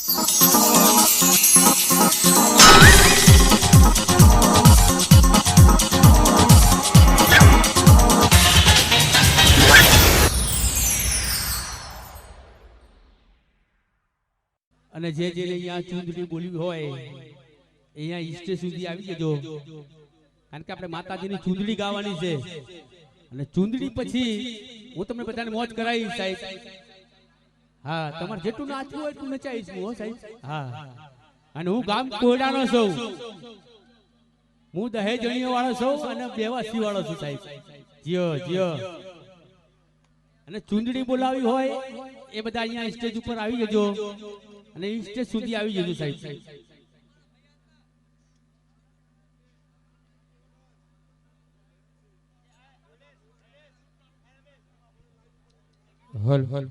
અને જે અહીંયા ચૂંદડી બોલી હોય અહીંયા ઈષ્ટે સુધી આવી જજો, કારણ કે આપણે માતાજીની ચૂંદડી ગાવાની છે. અને ચૂંદડી પછી હું તમને બધાને મોજ કરાવી સાહેબ. હા, તમારે જેટલું નાચવું હોય એટલું નચાવીશ હું સાહેબ. હા, અને હું ગામ કોયડાનો છું, હું દહેજણીઓ વાળો છું અને બેવાસી વાળો છું સાહેબ. જીઓ જીઓ. અને ચૂંદડી બોલાવી હોય એ બધા અહીંયા સ્ટેજ ઉપર આવી જજો અને સ્ટેજ સુધી આવી જજો સાહેબ. હલ હલ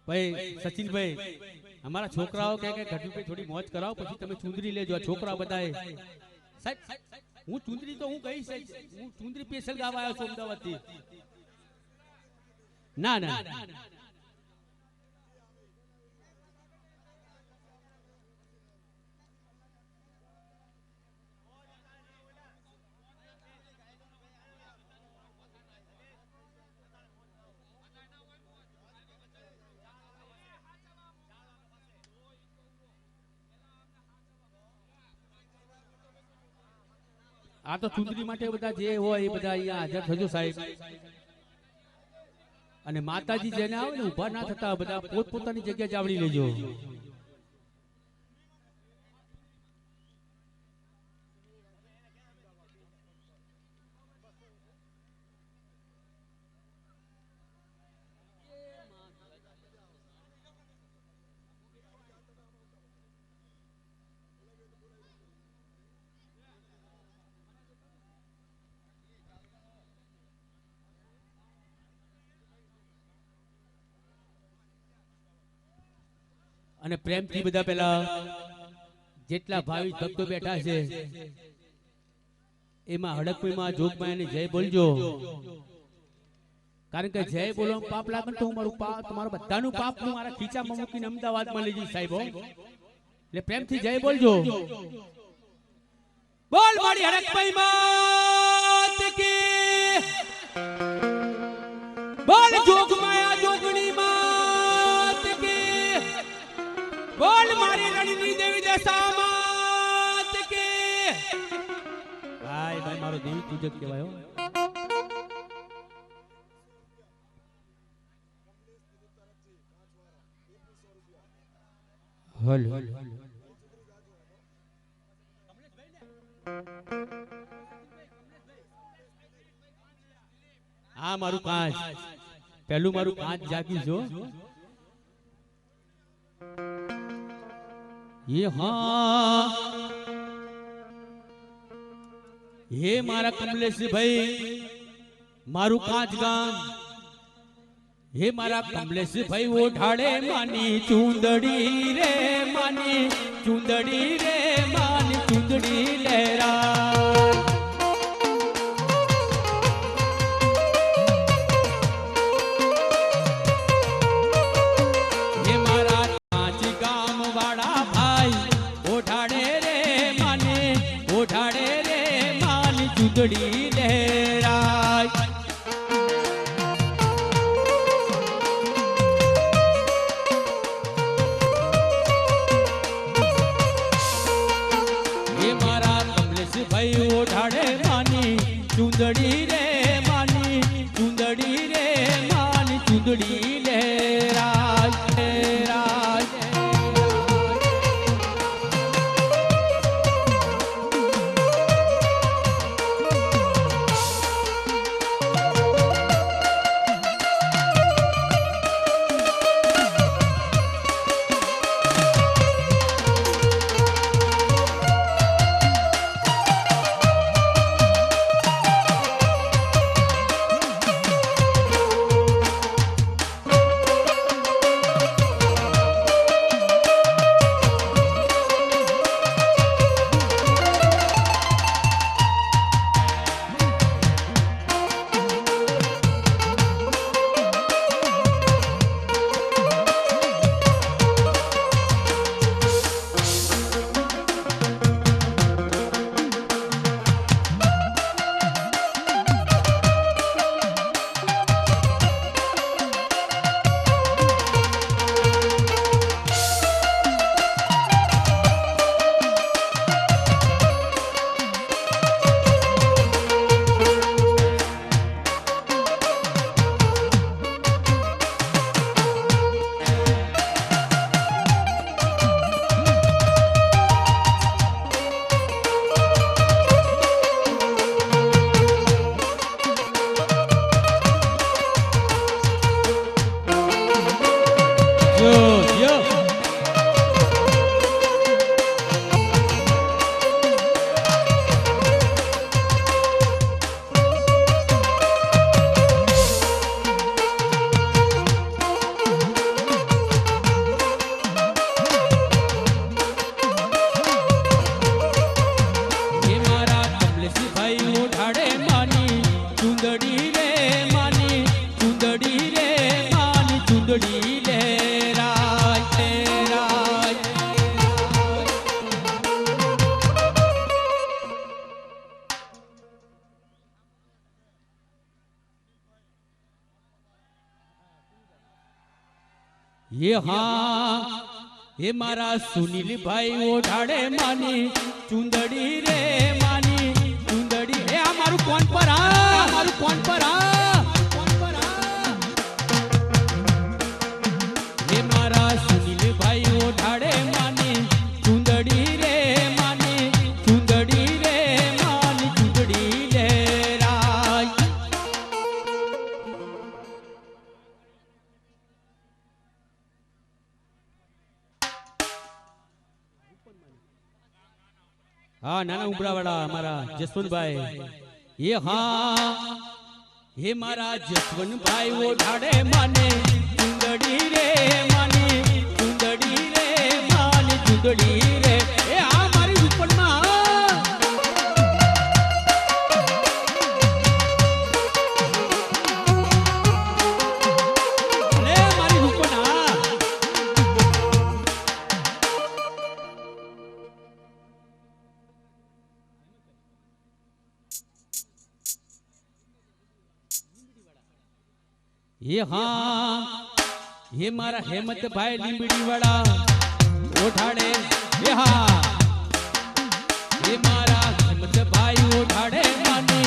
ભાઈ સચિનભાઈ, અમારા છોકરાઓ કહે કે ગઢવીભાઈ થોડી મોજ કરાવો, પછી તમે ચૂંદડી લેજો. છોકરા બધાએ સાહેબ, હું ચૂંદડી તો હું ગઈ સાહેબ, હું ચૂંદડી સ્પેશિયલ ગાવા આવ્યો છું અમદાવાદ થી. ના ના, આ તો ચૂંદડી માટે બધા જે હોય એ બધા અહીંયા હાજર થજો સાહેબ. અને માતાજી જેને આવે ને ઉભા ના થતા બધા પોતપોતાની જગ્યાએ જ આવડી લેજો. અને પ્રેમથી બધા પેલા જેટલા ભાવિક ભક્તો બેઠા છે એમાં હડકપીમાં જોગમાં એને જય બોલજો, કારણ કે જય બોલો પાપ લાગે તો મારું પાપ, તમારું બધાનું પાપ હું મારા ખીચામાં મૂકીને અમદાવાદમાં લઈ જઈશ સાહેબ. એટલે પ્રેમથી જય બોલજો. બોલ મારી હડકપી માત કી, બોલ જોગમાયા જોગણી માત કી, બોલ મારી રણની દેવી દશા માત કી. ભાઈ ભાઈ મારો દેવી પૂજક કહેવાય. હલ હલ હા, મારું કાચ પેલું મારું કાચ જાગ્યું છો. ये हाँ ये मारा कमलेश भाई मारू कांच गाम, हे मारा कमलेश भाई वो ढाड़े मानी चूंदड़ी रे, मानी चूंदड़ी रे, मानी चूंदड़ी लहरा. ये मारा कांच गाम वाड़ा ओढ़ाड़े रे, मानी चूंदड़ी लहराय. ये मारा कमलेश भाई ओढ़ाड़े मानी चूंदड़ी रे, मानी चूंदड़ी रे, मानी चूंदड़ी लहराय लहराय. ये हाँ ये मारा सुनील भाई ओढ़ाड़े मानी चुंदड़ी रे मानी चुंदड़ी हे हमारू कौन पर हमारू कौन पर ये मारा सुनील भाई ओढ़ाड़े मानी चुंदड़ी रे मानी चुंदड़ी रे मानी चुंदड़ी रे राय हाँ नाना उबरा वाला हमारा जसवंत भाई ये हाँ ये मारा जसवंत भाई वो ढाड़े माने चुंदड़ी रे माने चुंदड़ी रे माने चुंदड़ी रे ए हाँ मारी ऊपर माँ अरे मारी ऊपर ना ये हाँ ये मारा हेमंत भाई लींबड़ी वाला ओढ़ाड़े ये हाँ ये मारा हेमंत भाई ओढ़ाड़े मानी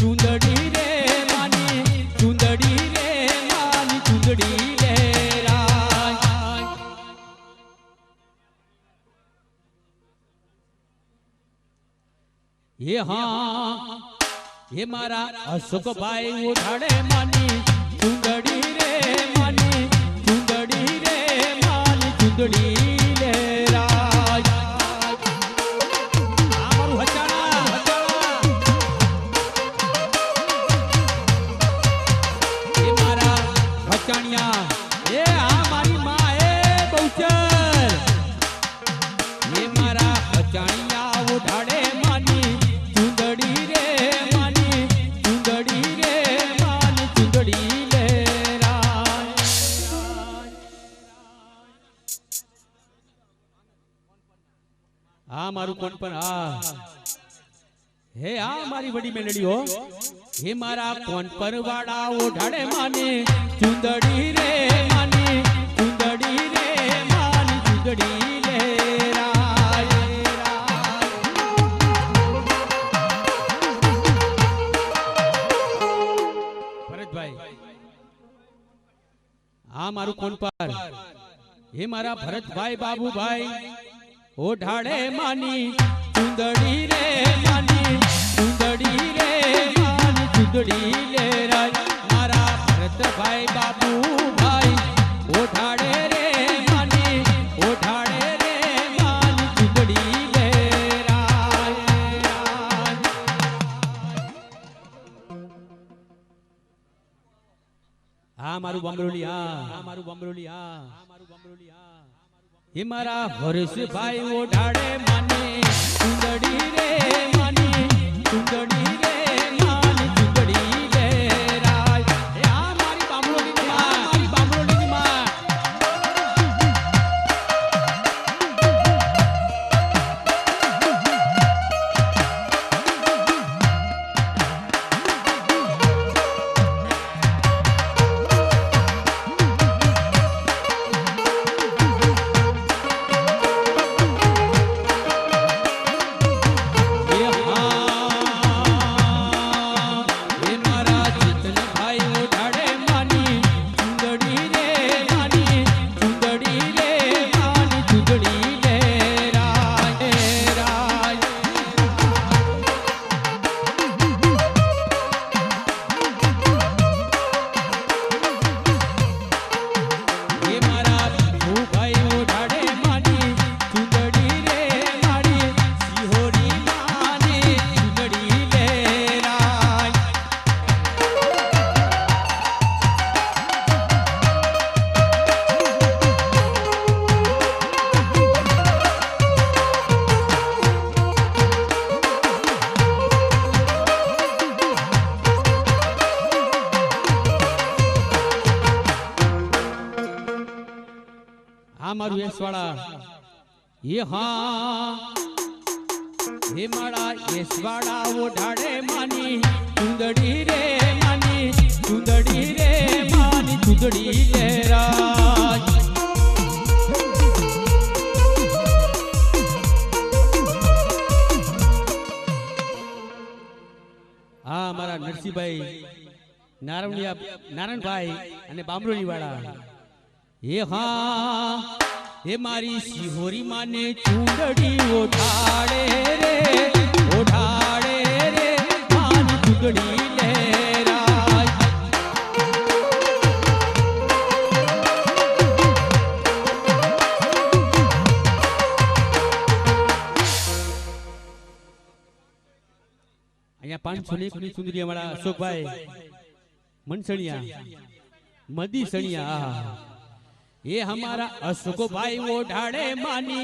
चुंदड़ी रे मानी चुंदड़ी रे मानी चुंदड़ी रे राय ये हाँ ये मारा अशोक भाई ओढ़ाड़े मानी चुंदड़ी रे मानी चुंदड़ी रे मानी चुंदड़ी रे राय आमारू हचाना ये मारा हचानिया ये हमारी माँ ए बहुचर ये मारा हचानिया उठाड़े मानी चुंदड़ी रे मानी चुंदड़ी रे मानी चुंदड़ी हाँ मारू कौन पर हे हाँ मारी बड़ी मेलडी हो हे मारा कौन पर वाड़ा ओढ़ाड़े माने चुंदड़ी रे माने चुंदड़ी रे माने चुंदड़ी रे राय भरत भाई हाँ मारू कौन पर हे मारा भरत भाई बाबू भाई ओढ़ाड़े मानी चुंदड़ी रे मानी चुंदड़ी रे मानी चुंदड़ी ले राय मारा भरत भाई बाबू भाई ओढ़ाड़े रे मानी ओढ़ाड़े रे मानी चुंदड़ी ले राय हाँ मारू बमरोली हाँ मारू बमरोली हाँ ये मारा हर्ष भाई ओढ़ाड़े माने चुंदड़ी रे मानी चुंदड़ी रे मानी चुंदड़ी रे राय ए आ मारी बामरोली की मां मारी बामरोली की मां मारू यशवाड़ा ये हाँ हे माड़ा यशवाड़ा ओढ़ाड़े मानी चुंदड़ी रे मानी चुंदड़ी रे मानी चुंदड़ी ले राज નરસિંહભાઈ નારાયણભાઈ અને બામરોલી વાળા એ હા એ મારી શિહોરી માને ચૂંદડી ઓઢાડે રે માની ચૂંદડી લહેરાય અહીંયા 501 ની ચૂંદડી વાળા અશોકભાઈ मनसणिया मदी सणिया ये हमारा अशोक भाई वो ढाड़े मानी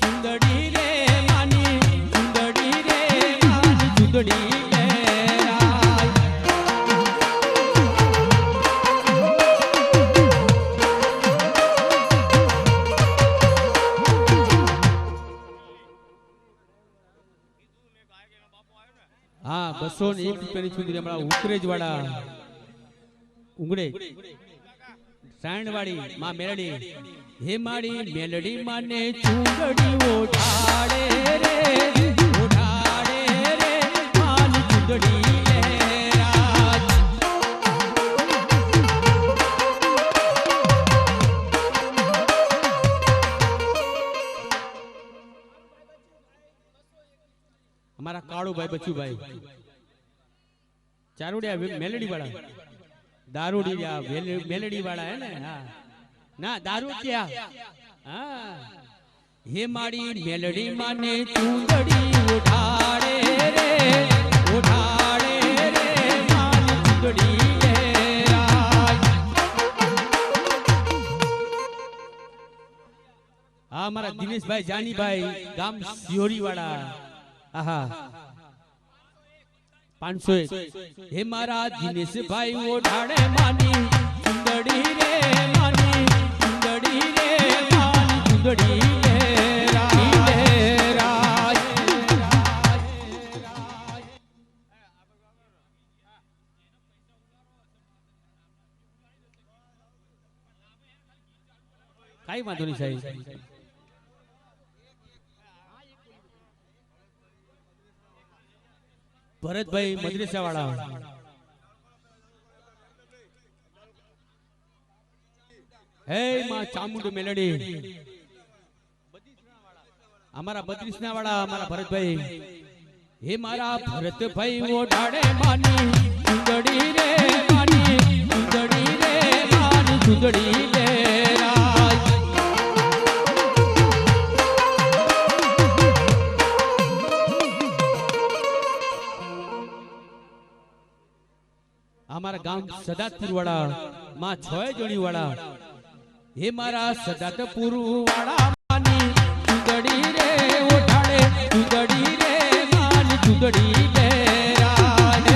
चुंदड़ी रे मानी चुंदड़ी रे मानी चुंदड़ी रे हाँ 201 રૂપિયાની ચુંદડી हमारा उकरेज वाला उंगड़े साणवाड़ी मां मेलडी हे माड़ी मेलडी माने चूंदड़ी ओढ़ाड़े रे मान चूंदड़ी लहराज हमारा काळू भाई बच्चू भाई चारोड़िया मेलडी वाला दारूडिया मेलडी वाला है ना हाँ ना दारू क्या हाँ हे माड़ी मेलडी माने चूंदड़ी उठाड़े रे मान चूंदड़ी हाँ हमारा दिनेश भाई जानी भाई गाम सियोरी वाला आहा 501 हे मारा दिनेश भाई वो ढाड़े मानी चुंदड़ी रे मानी चुंदड़ी रे मानी चुंदड़ी लहराज काई वांधो नहीं साईं भरत भाई मदरसा वाला हे मां चामुंड मेलडी हमारा बद्रीसना वाला हमारा भरत भाई हे मारा भरत भाई वो ढाड़े मानी चुंदड़ी रे मानी चुंदड़ी रे मानी चुंदड़ी लहराज हमारा गांव सदातपुर वाला मां 6 जणी वाला हे मारा सदातपुर वाला मानी चुंदड़ी रे ओढ़ाड़े चुंदड़ी रे मानी चुंदड़ी लहराज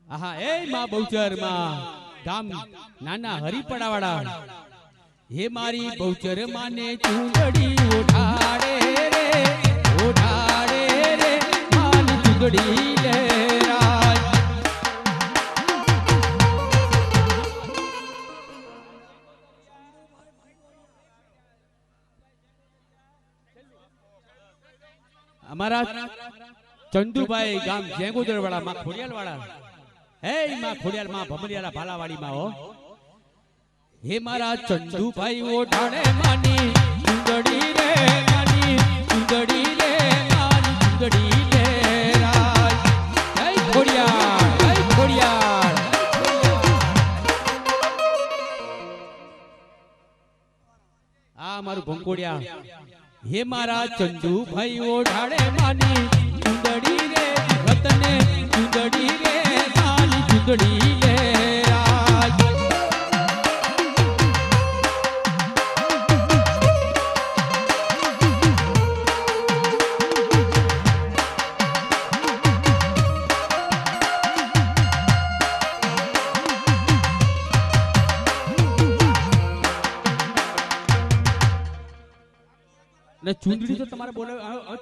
आहा ए मां बहुचर मां गाम नाना हरिपड़ा वाला हे मारी बहुचर माने चुंदड़ी ओढ़ाड़े रे मान चुंदड़ी लहराज हमारा चंदू भाई गाम जेंगोदर वाला मां खोडियाल वाला हे मां खोडियाल मां भमरियाला भालावाड़ी मां हो हे मारा चंदू भाई वो ढाड़े मानी चुंदड़ी रे मानी चुंदड़ी रे मानी चुंदड़ी लहराज जय खोडियाल आ मारू भंकोड़िया हे मारा चंदू भाई वो ढाड़े मानी चुंदड़ी रे वतने चुंदड़ी रे मानी चुंदड़ी लहराज चूंदड़ी तो तमारे बोले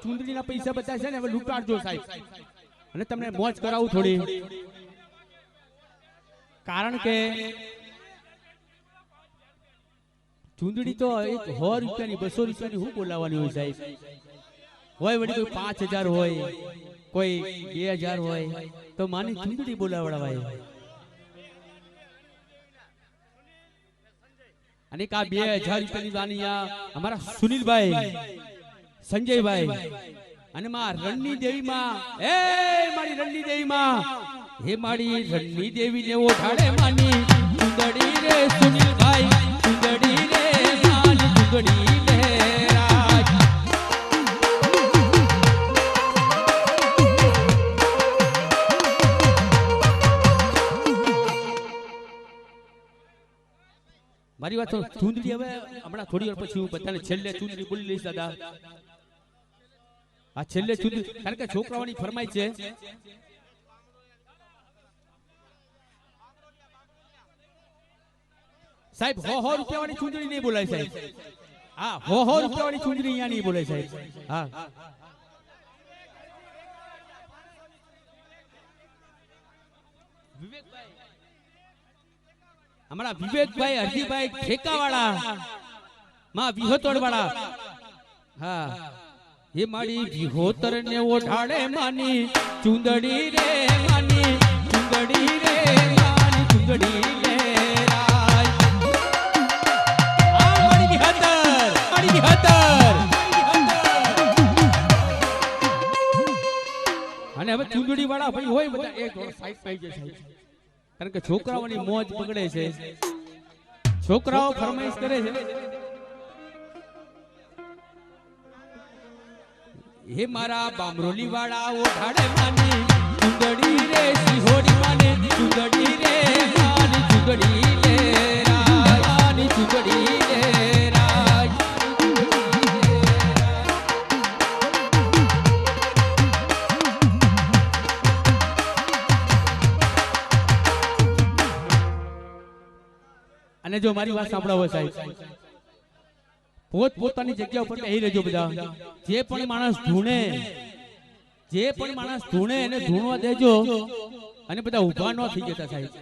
चूंदड़ी ना पैसा बचा है ने હવે લૂંટાડજો સાહેબ અને તમને મોજ કરાવું થોડી કારણ કે ચૂંદડી તો એક 100 રૂપિયાની 200 રૂપિયાની હું બોલાવવાની હોય સાહેબ? હોય વળી કોઈ 5000 હોય, કોઈ 2000 હોય, તો માની ચૂંદડી બોલાવડાવાય. અને કા 2000 રૂપિયાની વાની આ અમારા સુનિલભાઈ, સંજયભાઈ અને માં રણની દેવી માં, એ મારી રણની દેવી માં, હે મારી રણની દેવી ને ઓઢાડે માની ચૂંદડી રે સુનિલભાઈ, ચૂંદડી રે માન ચૂંદડી લે રાજ. મારી વાત ચૂંદડી હવે હમણાં થોડી વાર પછી હું બધાને છેલ્લે ચૂંદડી બોલી લઈશ દાદા. આ છેલ્લે ચૂંદડી, કારણ કે છોકરાઓની ફરમાઈ છે. સાહેબ 100 રૂપિયા વાળી ચૂંદડી નહીં બોલાય સાહેબ. હા 100 રૂપિયા વાળી ચૂંદડી અહીંયા નહીં બોલાય સાહેબ. હા હમણાં વિવેકભાઈ, હરજીભાઈ ઠેકાવાળા, માં વિહોતર વાળા, હા એ મારી વિહોતર ને ઓઢાડે માની ચૂંદડી રે માની ચૂંદડી રે માની ચૂંદડી લે રાજ. આ મારી વિહોતર, મારી વિહોતર. અને હવે ચૂંદડી વાળા ભાઈ હોય બધા એક સાઈડ પાઈ જાય સાહેબ, કારણ કે છોકરાઓની મોજ બગડે છે, છોકરાઓ ફરમાઈશ કરે છે. હે મારા બામરોલી વાળા ઓઢાડે માની ચૂંદડી રે સિહોરી માને ચૂંદડી રે માની ચૂંદડી લે રાજ, માની ચૂંદડી લે રાજ. અને જો મારી વાત સાંભળો સાહેબ, પોત પોતાની જગ્યા ઉપર બેહી રહેજો બધા. જે પણ માણસ ધૂણે, જે પણ માણસ ધૂણે એને ધૂણવા દેજો, અને બધા ઊભા ન થઈ જતા સાહેબ.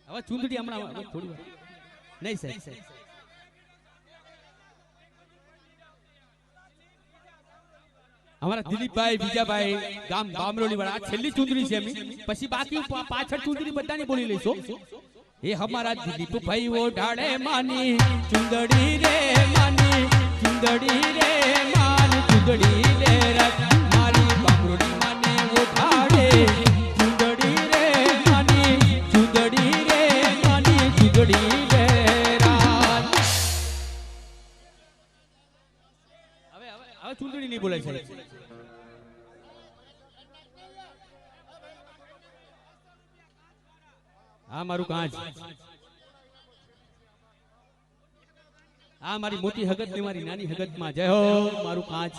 હવે ચૂંદડી હમણાં થોડી વાર નહીં સાહેબ. અમારા દિલીપભાઈ, બીજાભાઈ ગામ બામરોલી વાળા, આ છેલ્લી ચૂંદડી છે એમની, પછી બાકી પાછળ ચૂંદડી બધાની બોલી લઈશું. એ હમારા દિલીપ ભાઈ ઓઢાડે માની ચૂંદડી રે માની ચૂંદડી રે માની ચૂંદડી લે રાજ. મારી બામરોલી માને ઓઢાડે ચૂંદડી રે માની ચૂંદડી રે માની ચૂંદડી લે રાજ. હવે ચૂંદડી નહીં બોલાય સાહેબ. આ મારું કાંચ, આ મારી મોટી હગત ને મારી નાની હગત માં જય હો મારું કાંચ.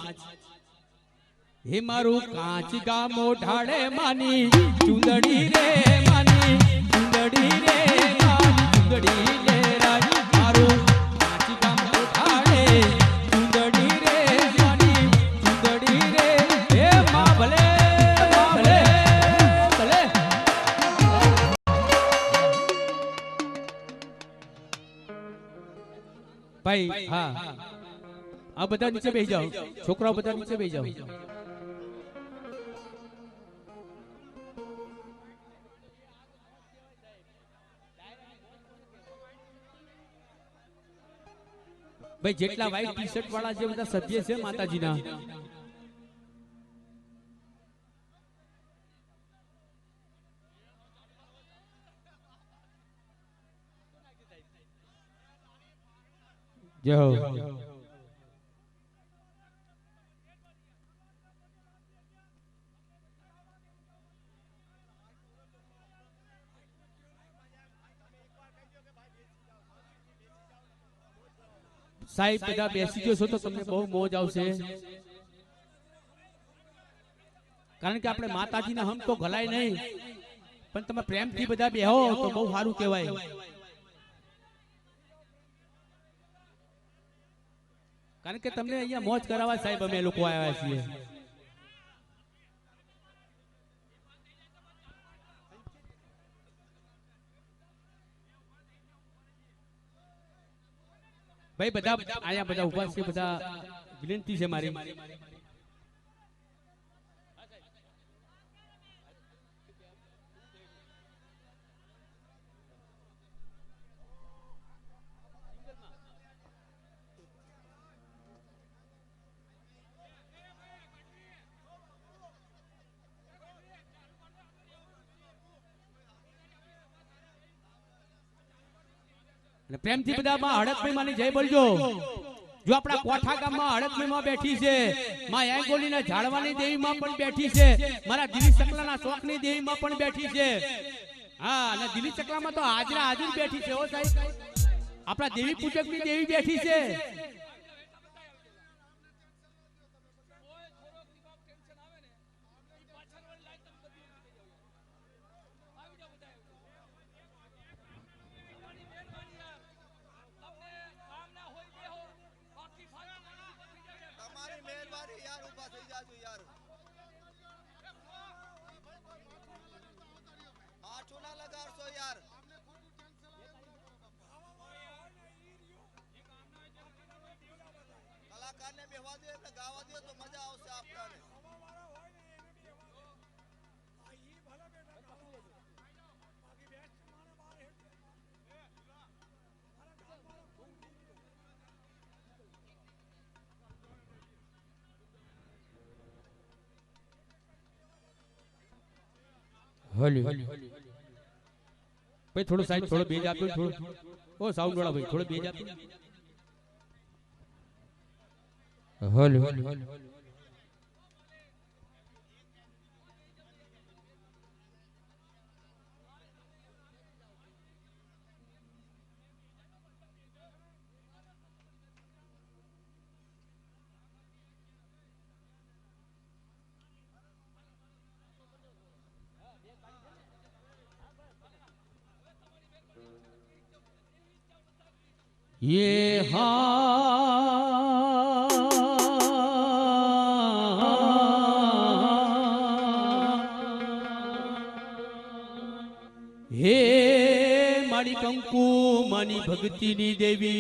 હે મારું કાંચ ગામ ઓઢાડે માની ચૂંદડી રે માની ચૂંદડી રે માની ચૂંદડી લે રાજ. મારું કાંચ ગામ ઓઢાડે ચૂંદડી રે માની ચૂંદડી રે. હે માં ભલે ભલે ભલે. ભાઈ હા, આ બધા નીચે બેસી જાઓ, છોકરાઓ બધા નીચે બેસી જાઓ. ભાઈ જેટલા વ્હાઈટ ટી શર્ટ વાળા જે બધા સભ્ય છે માતાજીના, જય હો. સાહેબ બધા બેસી જશો તો તમને બહુ મોજ આવશે, કારણ કે આપણે માતાજીના હમ તો ગલાય નહીં, પણ તમે પ્રેમથી બધા બેહો તો બહુ સારું કહેવાય. કારણ કે તમને અહીંયા મોજ કરાવવા સાહેબ અમે લોકો આવ્યા છીએ. ભાઈ બધા આયા બધા ઉભા છે, બધા વિનંતી છે મારી. પ્રેમથી બધા માં હડકભાઈ માની જય બોલજો. જો આપણા કોઠા ગામમાં હડકભાઈ માં બેઠી છે, માં એંગોલીના ઝાડવાની દેવી માં પણ બેઠી છે, મારા દિલી ચકલાના શોખની દેવી માં પણ બેઠી છે. હા, અને દિલી ચકલામાં તો હાજરા હાજર બેઠી છે. હો સાહેબ, આપણા દેવી પૂજકની દેવી બેઠી છે. હલી ભાઈ થોડું સાઈડ, થોડો બેજ આપ્યો, થોડું ઓ સાઉન્ડ વાળા ભાઈ થોડો બેજ આપ્યો. હલી ये हाँ हे मारी कंकु मानी भक्ति नी देवी,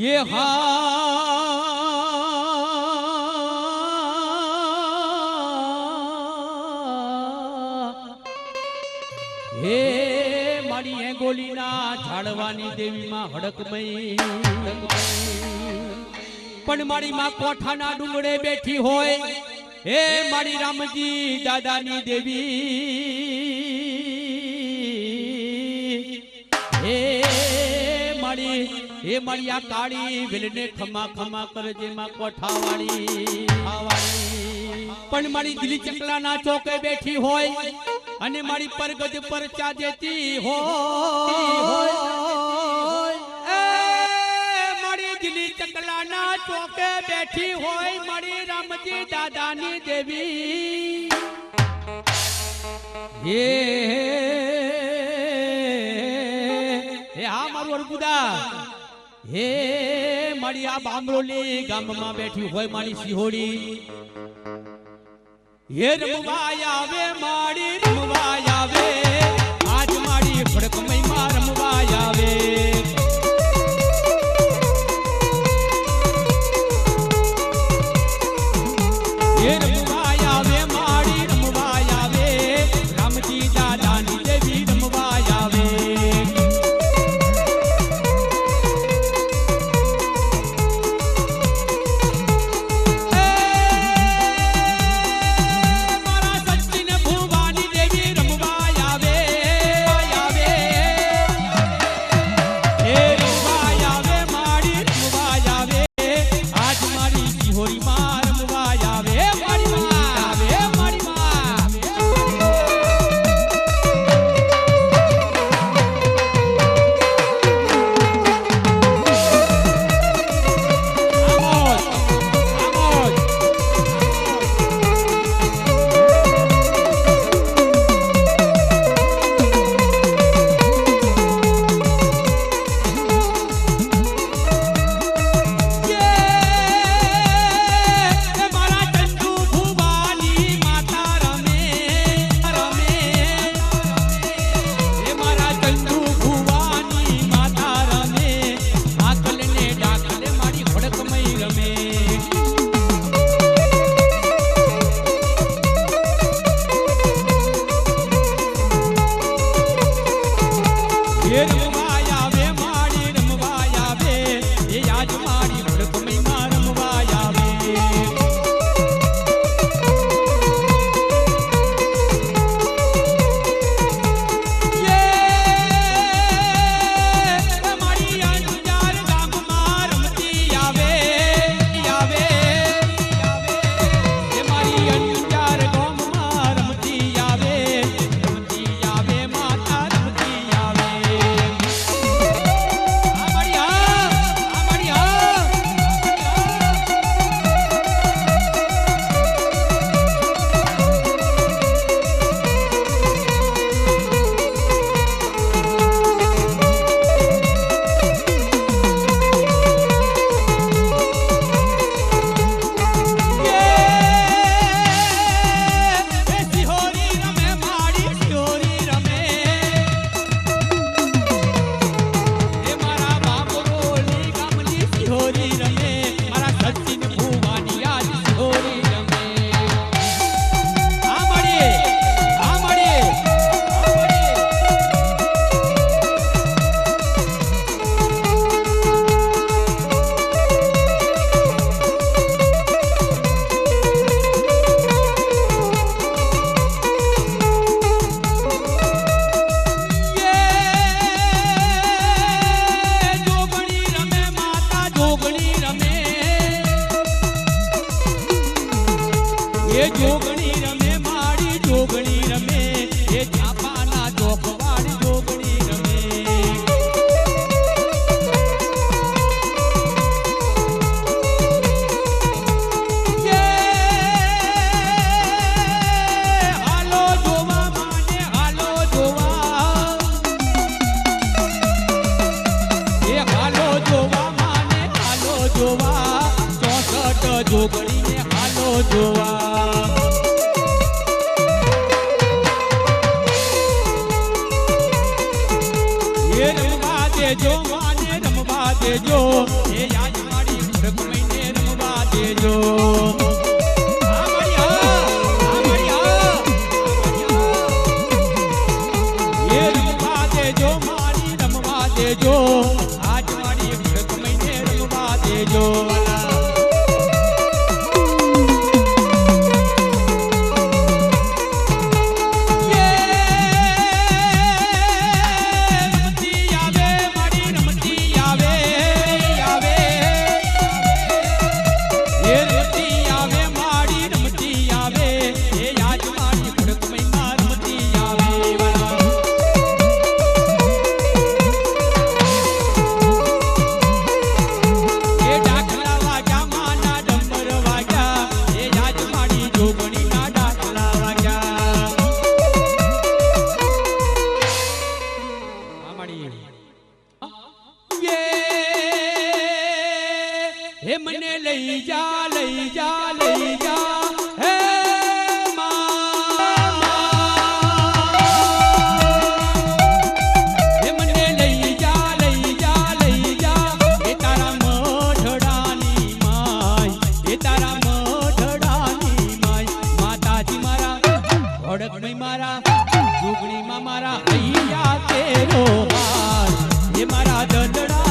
ये हाँ हे મારી એંગોલીના ઝાડવાની દેવી માં હડકમઈ, પણ મારી માં કોઠાના ડુંગરે બેઠી હોય, હે મારી રામજી દાદાની દેવી, હે મારી આ કાળી વેલને ખમા ખમા કરજે માં કોઠાવાળી. પણ મારી દિલી ચકલાના ચોકે બેઠી હોય અને મારી પરગજ પર ચા દેતી હોય, મારી દિલી ચકલાના ચોકે બેઠી હોય મારી રામજી દાદાની દેવી, હે હા મારું અર્બુદા, હે મારી આ બામરોલી ગામમાં બેઠી હોય મારી સિહોડી, હે રમવા આવે મારી રમવા આવે, આજ મારી ખડકમઈ માં રમવા આવે. હે રમવા આવે મારી રમવા આવે, રામજી દાદાની દેવી રમવા આવે. ભવાની એ રમવા આવે માડી રમવા આવે એ આજ માડી ભડકમઈમાં રમવા આવે એ જોગણી રમે માડી જોગણી રમે એ ચાપાના ચોકવાડી જોગણી રમે હાલો જોવા માને હાલો જોવા એ હાલો જોવા માને હાલો જોવા 64 જોગણી ને હાલો જોવા દેજો માને રમવા દેજો એ યાદ માડી ભડકમઈને રમવા દેજો એ રમવા દેજો મારી રમવા દેજો આજ માડી ભડકમઈને રમવા દેજો હે મને લઈ જા લઈ જા લઈ જા હે હે મને લઈ જા લઈ જા લઈ જા એ તારા મઢડાની માય એ તારા મઢડાની માય માતાજી મારા ભડકમઈ મારા જોગણીમાં મારા અહીંયા તેરો હાર એ મારા દડડાનો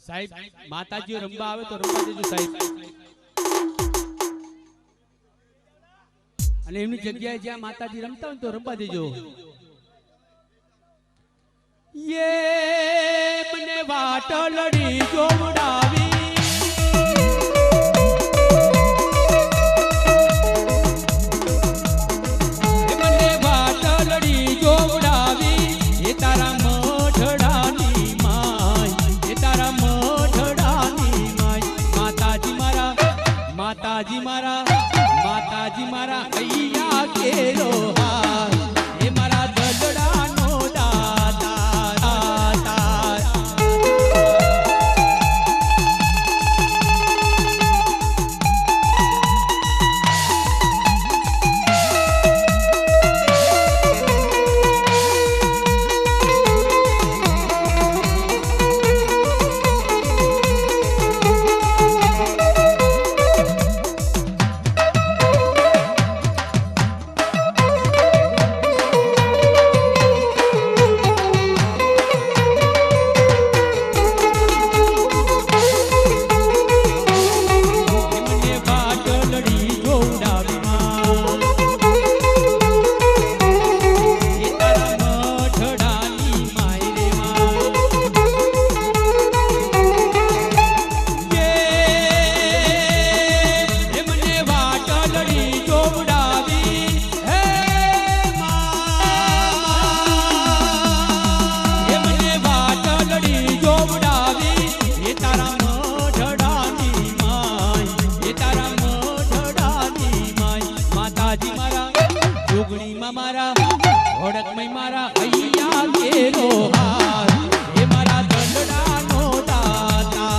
સાહેબ માતાજી રંબા આવે તો રંબા દેજો સાહેબ અને એમની જગ્યાએ જ્યાં માતાજી રમતા હોય તો રમવા દેજો. યે મને વાટલડી જોવડાવી માતાજી મારા અહીંયા કેરો હાર એ મારા દલડાનો દાતા. મારા ઓળખમય મારા અહીંયા કેરો હાર એ મારા દલડાનો દાતા.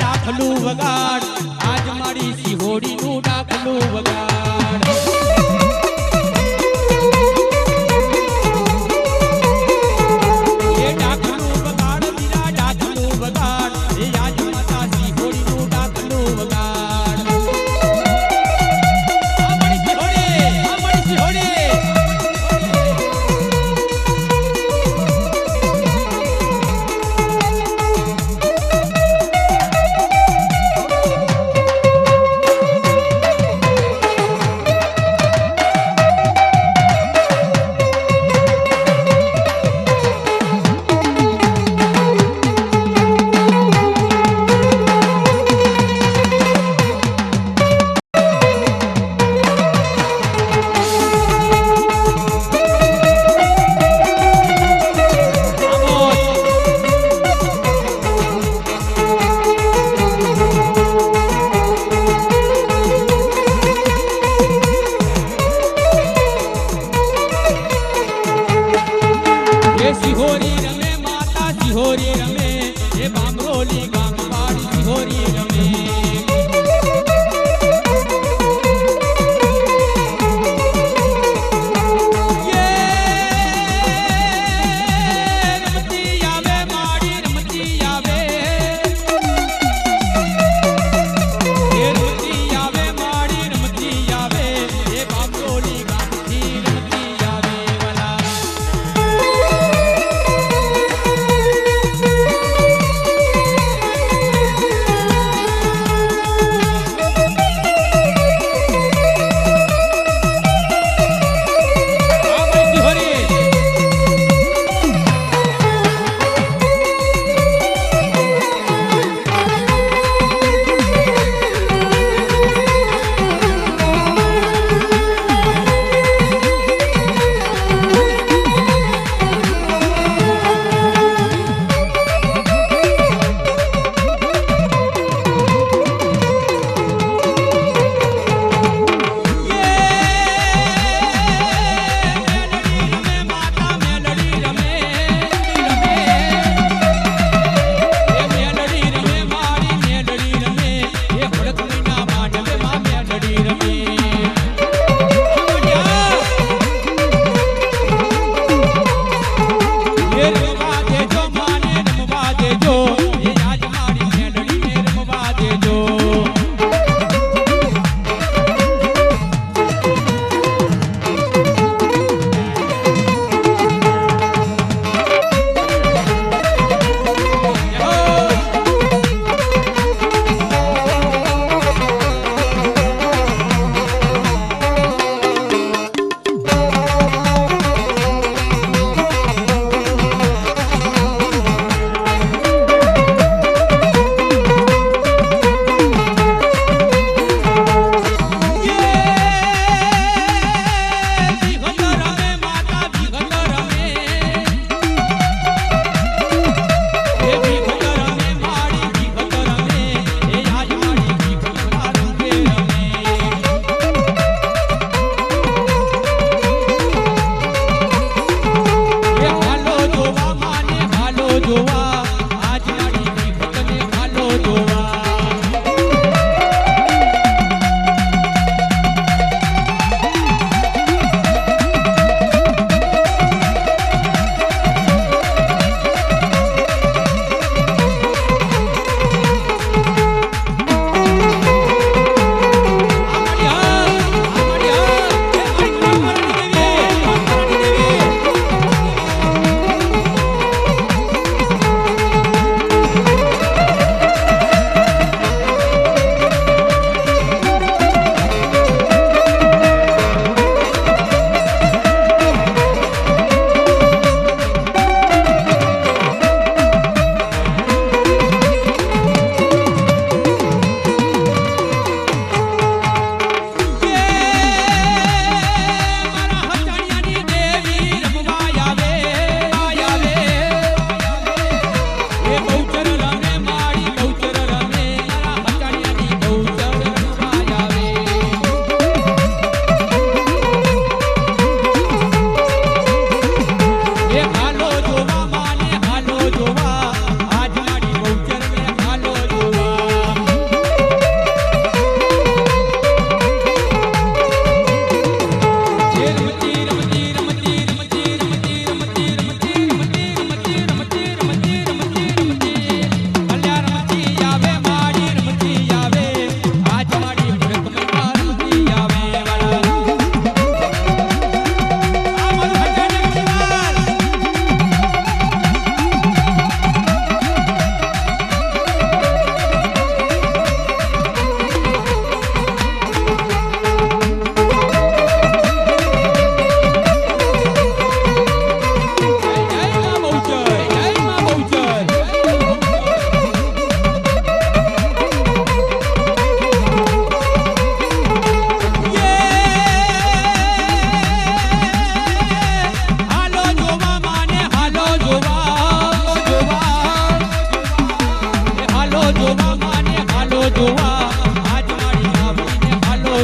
ડાકલું વગાડ આજ મારી સિહોડીનું ડાકલું વગાડ. એ ડાકલું વગાડ મીરા ડાકલું વગાડ એ આજ માતા સિહોડીનું ડાકલું વગાડ. આ મારી સિહોડી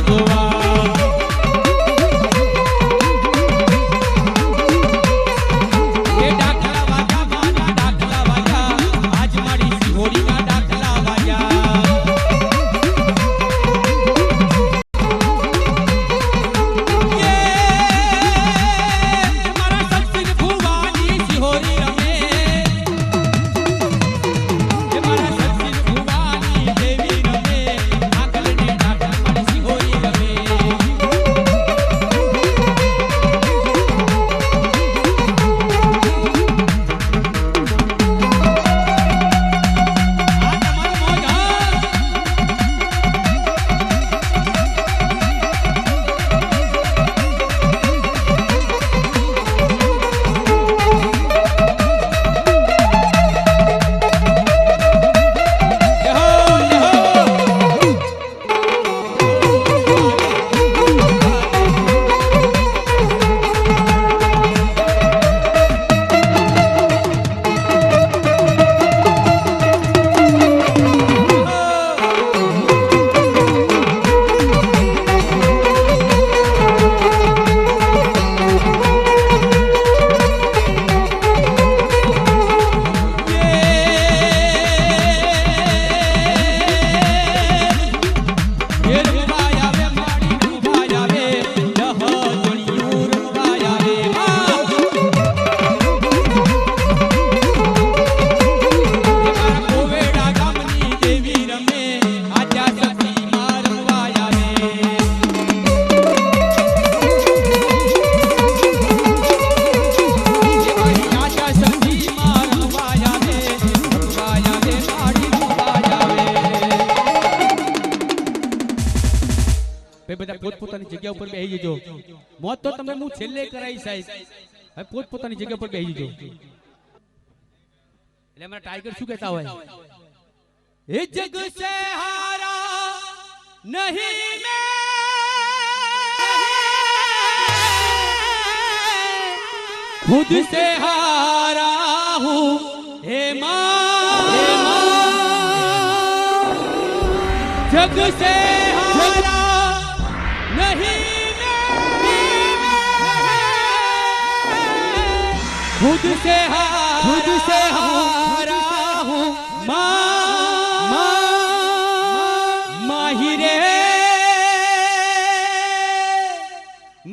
જોવા એ ડાકલા વાજા મારા ડાકલા વાજા આજ મારી સિહોરીના ડાકલા વાજા પોતપોતાની જગ્યા ઉપર બેસી જજો મોત તો તમે હું છેલ્લે કરાઈ સાહેબ હવે પોતપોતાની જગ્યા ઉપર બેસી જજો એટલે અમારા ટાઈગર શું કહેતા હોય એ જગ સે હારા નહીં મેં खुद से हारा हूँ हे माँ जग से हारा नहीं मैं खुद से हारा हूँ माँ माहिरे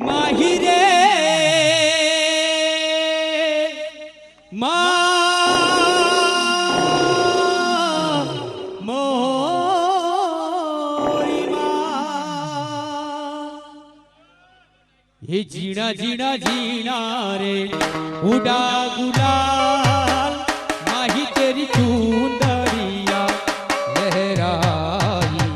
माहिरे ये जीना जीना जीना रे उड़ा गुलाल माही तेरी चुंदरिया लहराई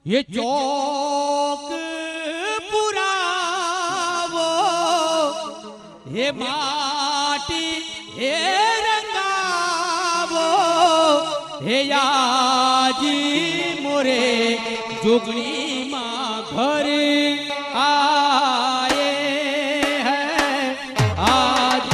ये चौक पुरावो हे माटी हे रंगावो हे आजी मोरे जोगणी मां घर आए हैं आज।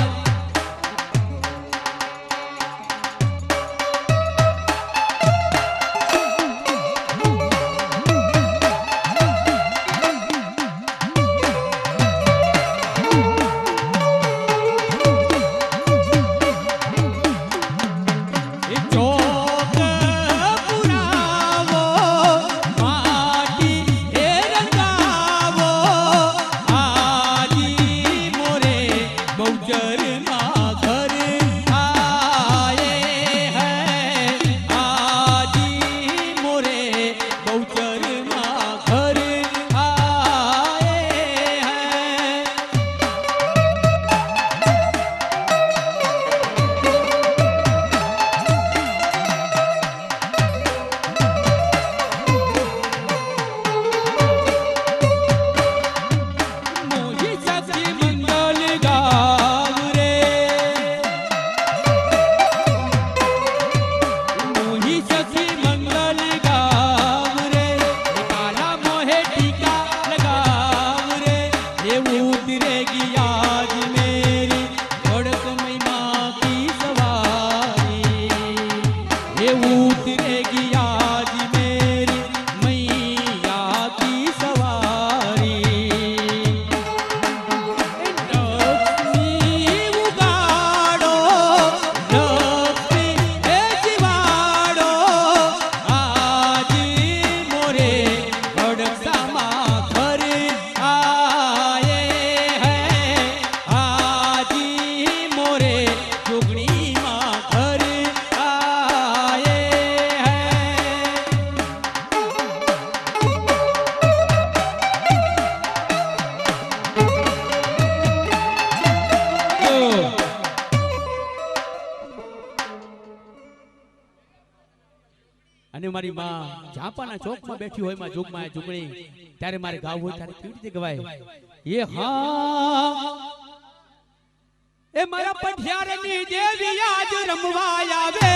અને મારી માં ઝાપાના ચોકમાં બેઠી હોય માં જોગમાં ઝૂંપડી ત્યારે મારે ગાવું હોય ત્યારે કેવી રીતે ગવાય એ હા એ મારા પઠિયારની દેવી આજ રમવા આવે